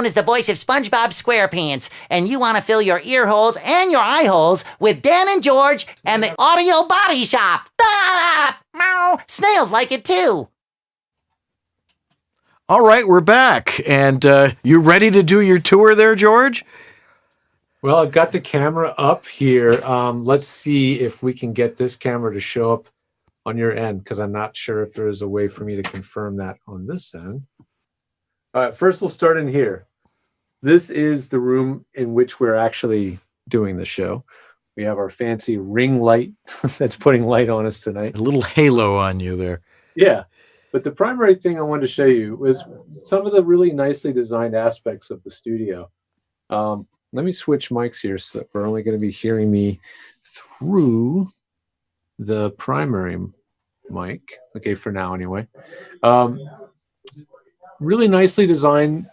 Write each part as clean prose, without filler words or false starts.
is the voice of SpongeBob SquarePants, and you want to fill your ear holes and your eye holes with Dan and George and the Audio Body Shop. Ah! Meow! Snails like it too. All right, we're back. And you ready to do your tour there, George? Well, I've got the camera up here. Let's see if we can get this camera to show up on your end, because I'm not sure if there is a way for me to confirm that on this end. All right, first we'll start in here. This is the room in which we're actually doing the show. We have our fancy ring light that's putting light on us tonight. A little halo on you there. Yeah, but the primary thing I wanted to show you was some of the really nicely designed aspects of the studio. Let me switch mics here so that we're only going to be hearing me through the primary mic. Okay, for now anyway. Really nicely designed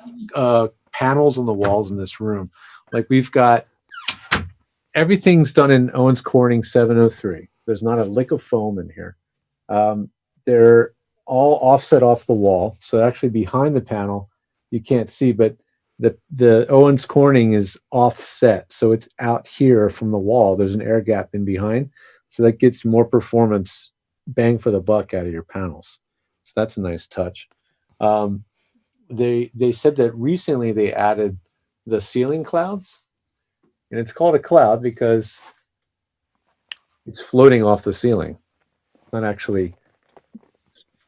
panels on the walls in this room. Like, we've got everything's done in Owens Corning 703. There's not a lick of foam in here. They're all offset off the wall. So actually behind the panel, you can't see, but the Owens Corning is offset. So it's out here from the wall. There's an air gap in behind. So that gets more performance bang for the buck out of your panels. So that's a nice touch. They said that recently they added the ceiling clouds, and it's called a cloud because it's floating off the ceiling, not actually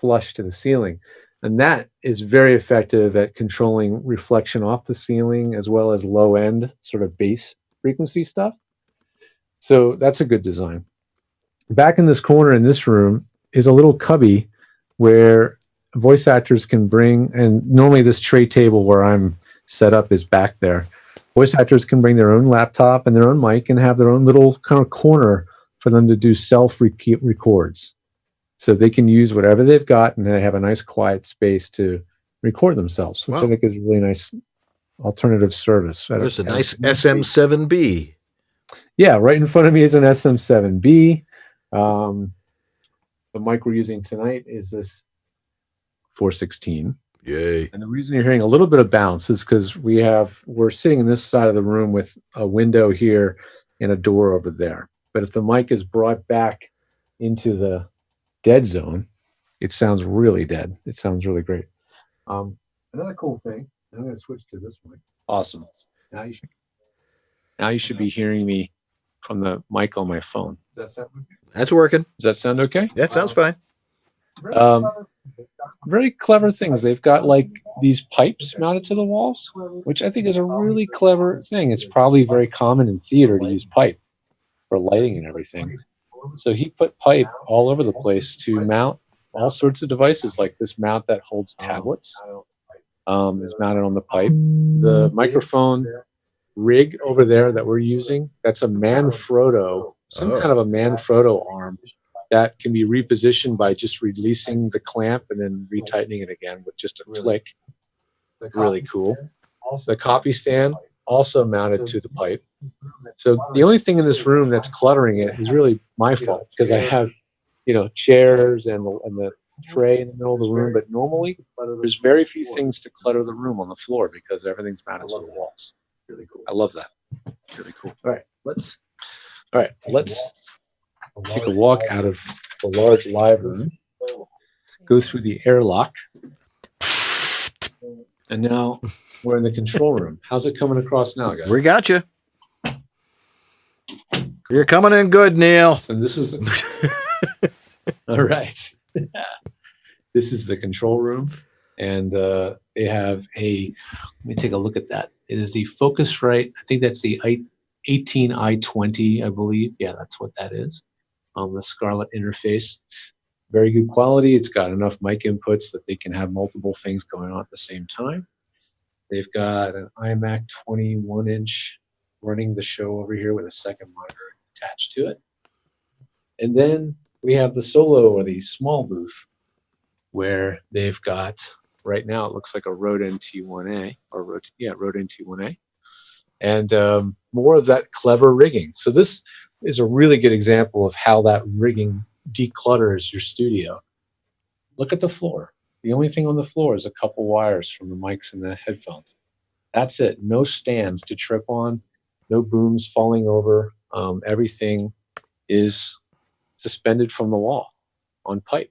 flush to the ceiling. And that is very effective at controlling reflection off the ceiling as well as low end sort of bass frequency stuff. So that's a good design. Back in this corner in this room is a little cubby where voice actors can bring, and normally this tray table where I'm set up is back there. Voice actors can bring their own laptop and their own mic and have their own little kind of corner for them to do self-records. So they can use whatever they've got and they have a nice quiet space to record themselves, which I think is a really nice alternative service. There's a nice SM7B. Yeah, right in front of me is an SM7B. The mic we're using tonight is this 416. Yay. And the reason you're hearing a little bit of bounce is because we're sitting in this side of the room with a window here and a door over there. But if the mic is brought back into the dead zone, it sounds really dead. It sounds really great. Another cool thing, I'm going to switch to this mic. Awesome. Now you should be hearing me from the mic on my phone. Does that sound okay? That's working. Does that sound okay? That sounds fine. Very clever things. They've got like these pipes mounted to the walls, which I think is a really clever thing. It's probably very common in theater to use pipe for lighting and everything. So he put pipe all over the place to mount all sorts of devices, like this mount that holds tablets is mounted on the pipe. The microphone rig over there that we're using, that's a Manfrotto, some kind of a Manfrotto arm that can be repositioned by just releasing the clamp and then retightening it again with just a click. Really cool. The copy stand also mounted to the pipe. So the only thing in this room that's cluttering it is really my fault, because I have, chairs and the tray in the middle of the room. But normally there's very few things to clutter the room on the floor because everything's mounted to the walls. Really cool. I love that. Really cool. All right, let's take a walk out of the large live room, go through the airlock, and now we're in the control room. How's it coming across now, guys? We got you. You're coming in good, Neil. So this is all right. This is the control room, and they have let me take a look at that. It is the Focusrite. I think that's the 18i20, I believe. Yeah, that's what that is. The Scarlett interface. Very good quality. It's got enough mic inputs that they can have multiple things going on at the same time. They've got an iMac 21-inch running the show over here with a second monitor attached to it. And then we have the solo, or the small booth, where they've got, right now it looks like a Rode NT1A, Rode NT1A, and more of that clever rigging. So this is a really good example of how that rigging declutters your studio. Look at the floor. The only thing on the floor is a couple wires from the mics and the headphones. That's it. No stands to trip on, no booms falling over. Everything is suspended from the wall on pipe.